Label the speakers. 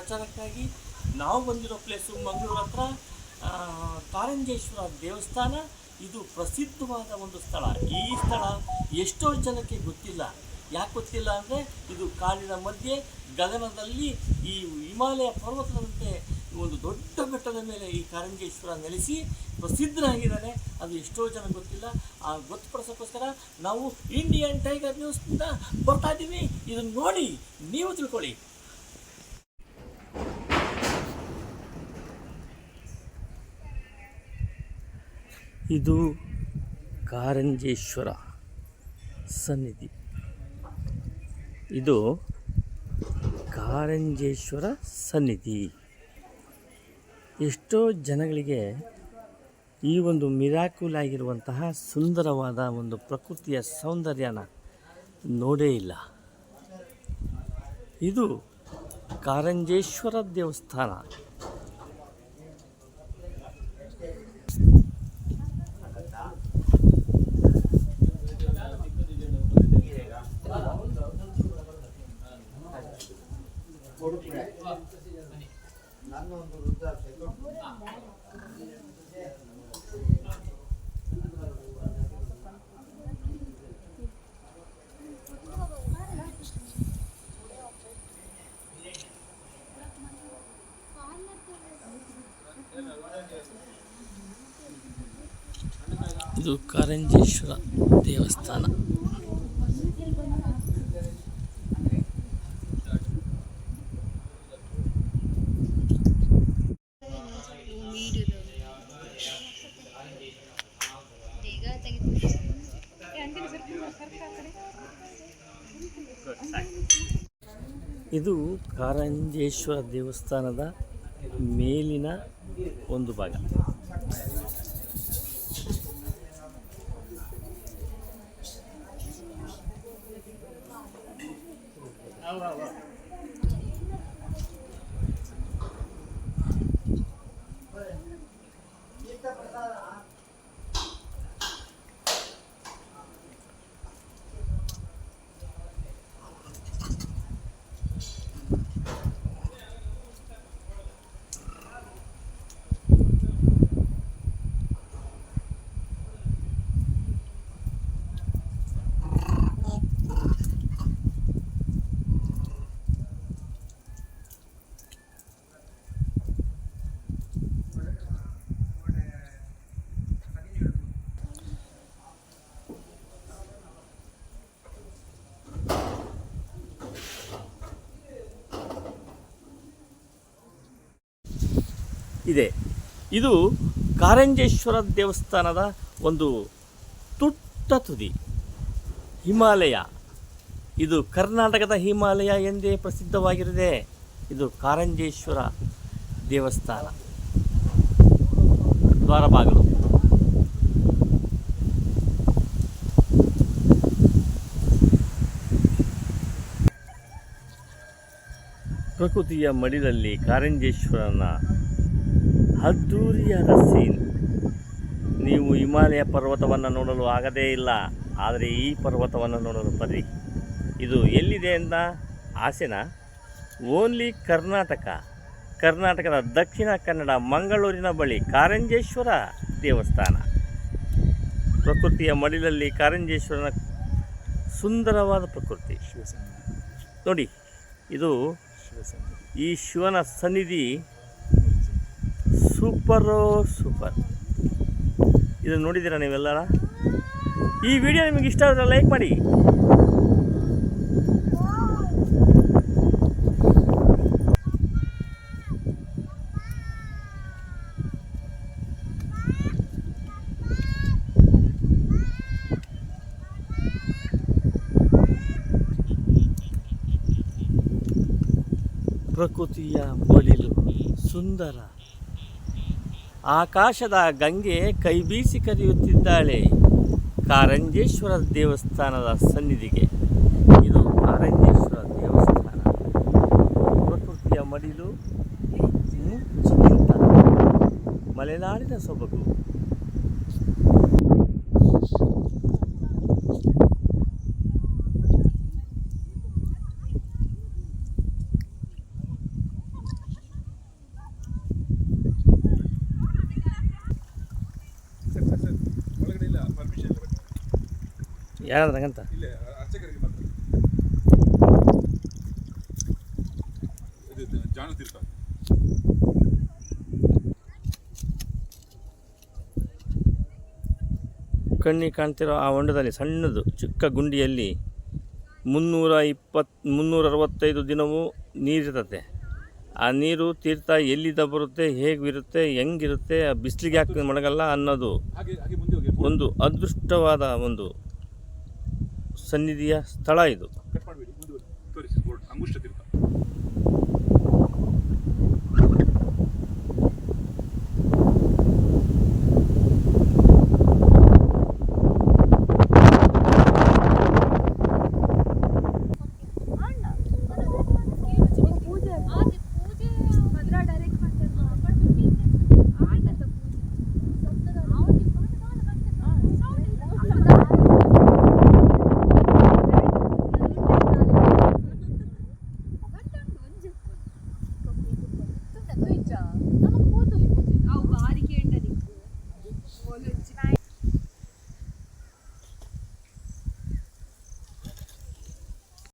Speaker 1: ಪ್ರಚಾರಕ್ಕಾಗಿ ನಾವು ಬಂದಿರೋ ಪ್ಲೇಸು ಮಂಗಳೂರು ಹತ್ರ ಕಾರಂಜೇಶ್ವರ ದೇವಸ್ಥಾನ. ಇದು ಪ್ರಸಿದ್ಧವಾದ ಒಂದು ಸ್ಥಳ. ಈ ಸ್ಥಳ ಎಷ್ಟೋ ಜನಕ್ಕೆ ಗೊತ್ತಿಲ್ಲ. ಯಾಕೆ ಗೊತ್ತಿಲ್ಲ ಅಂದರೆ ಇದು ಕಾಡಿನ ಮಧ್ಯೆ ಗಗನದಲ್ಲಿ ಈ ಹಿಮಾಲಯ ಪರ್ವತದಂತೆ ಒಂದು ದೊಡ್ಡ ಬೆಟ್ಟದ ಮೇಲೆ ಈ ಕಾರಂಜೇಶ್ವರ ನೆಲೆಸಿ ಪ್ರಸಿದ್ಧನಾಗಿದ್ದಾನೆ. ಅದು ಎಷ್ಟೋ ಜನ ಗೊತ್ತಿಲ್ಲ. ಆ ಗೊತ್ತುಪಡಿಸೋಕ್ಕೋಸ್ಕರ ನಾವು ಇಂಡಿಯನ್ ಟೈಗರ್ ನ್ಯೂಸ್ನಿಂದ ಬರ್ತಾ ಇದ್ದೀವಿ. ಇದನ್ನು ನೋಡಿ ನೀವು ತಿಳ್ಕೊಳ್ಳಿ. ಇದು ಕಾರಂಜೇಶ್ವರ ಸನ್ನಿಧಿ. ಇದು ಕಾರಂಜೇಶ್ವರ ಸನ್ನಿಧಿ. ಎಷ್ಟೋ ಜನಗಳಿಗೆ ಈ ಒಂದು ಮಿರಾಕುಲ್ ಆಗಿರುವಂತಹ ಸುಂದರವಾದ ಒಂದು ಪ್ರಕೃತಿಯ ಸೌಂದರ್ಯನ ನೋಡೇ ಇಲ್ಲ. ಇದು ಕಾರಂಜೇಶ್ವರ ದೇವಸ್ಥಾನ. ಇದು ಕಾರಂಜೇಶ್ವರ ದೇವಸ್ಥಾನ. ಇದು ಕಾರಂಜೇಶ್ವರ ದೇವಸ್ಥಾನದ ಮೇಲಿನ ಒಂದು ಭಾಗ. ಇದೆ. ಇದು ಕಾರಂಜೇಶ್ವರ ದೇವಸ್ಥಾನದ ಒಂದು ತುಟ್ಟ ತುದಿ. ಹಿಮಾಲಯ, ಇದು ಕರ್ನಾಟಕದ ಹಿಮಾಲಯ ಎಂದೇ ಪ್ರಸಿದ್ಧವಾಗಿರಿದೆ. ಇದು ಕಾರಂಜೇಶ್ವರ ದೇವಸ್ಥಾನ ದ್ವಾರಬಾಗಿಲು. ಪ್ರಕೃತಿಯ ಮಡಿಲಲ್ಲಿ ಕಾರಂಜೇಶ್ವರನ ಅದ್ಧೂರಿಯಾದ ಸೀನ್. ನೀವು ಹಿಮಾಲಯ ಪರ್ವತವನ್ನು ನೋಡಲು ಆಗದೇ ಇಲ್ಲ, ಆದರೆ ಈ ಪರ್ವತವನ್ನು ನೋಡಲು ಬರ್ರಿ. ಇದು ಎಲ್ಲಿದೆ ಅಂತ ಆಸೆನಾ? ಓನ್ಲಿ ಕರ್ನಾಟಕದ ದಕ್ಷಿಣ ಕನ್ನಡ ಮಂಗಳೂರಿನ ಬಳಿ ಕಾರಂಜೇಶ್ವರ ದೇವಸ್ಥಾನ. ಪ್ರಕೃತಿಯ ಮಡಿಲಲ್ಲಿ ಕಾರಂಜೇಶ್ವರನ ಸುಂದರವಾದ ಪ್ರಕೃತಿ ನೋಡಿ. ಇದು ಈ ಶಿವನ ಸನ್ನಿಧಿ ಸೂಪರ್. ಇದನ್ನು ನೋಡಿದ್ದೀರಾ ನೀವೆಲ್ಲರ? ಈ ವಿಡಿಯೋ ನಿಮಗೆ ಇಷ್ಟ ಆದರೆ ಲೈಕ್ ಮಾಡಿ. ಪ್ರಕೃತಿಯ ಮಡಿಲು ಸುಂದರ. ಆಕಾಶದ ಗಂಗೆ ಕೈ ಬೀಸಿ ಕರೆಯುತ್ತಿದ್ದಾಳೆ ಕಾರಂಜೇಶ್ವರ ದೇವಸ್ಥಾನದ ಸನ್ನಿಧಿಗೆ. ಇದು ಕಾರಂಜೇಶ್ವರ ದೇವಸ್ಥಾನ. ಪ್ರಕೃತಿಯ ಮಡಿಲು, ಮುಚ್ಚಿನಿಂತ ಮಲೆನಾಡಿನ ಸೊಬಗು.
Speaker 2: ಯಾರಂದ್ರಂಗಂತ
Speaker 3: ಇಲ್ಲೇ ಅರ್ಚಕರಿಗೆ ಮಾತ್ರ ಇದು ಜಾನು ತೀರ್ಥ.
Speaker 2: ಕಣ್ಣಿಗೆ ಕಾಣ್ತಿರೋ ಆ ಹೊಂಡದಲ್ಲಿ ಸಣ್ಣದು ಚಿಕ್ಕ ಗುಂಡಿಯಲ್ಲಿ 365 ದಿನವೂ ನೀರಿರ್ತದೆ. ಆ ನೀರು ತೀರ್ಥ ಎಲ್ಲಿಂದ ಬರುತ್ತೆ, ಹೇಗಿರುತ್ತೆ, ಹೆಂಗಿರುತ್ತೆ, ಆ ಬಿಸಿಲಿಗೆ ಯಾಕೆ ಮಡಗಲ್ಲ ಅನ್ನೋದು
Speaker 3: ಹಾಗೆ ಮುಂದೆ ಹೋಗಿ
Speaker 2: ಒಂದು ಅದೃಷ್ಟವಾದ ಒಂದು ಸನ್ನಿಧಿಯ ಸ್ಥಳ ಇದು.
Speaker 3: ಕಟ್ ಮಾಡಬೇಡಿ, ಮುಂದೆ ಹೋಗಿ ತೋರಿಸಿ ಬೋರ್ಡ್ ಅಂಗುಷ್ಟ ತೀರ್ಥ.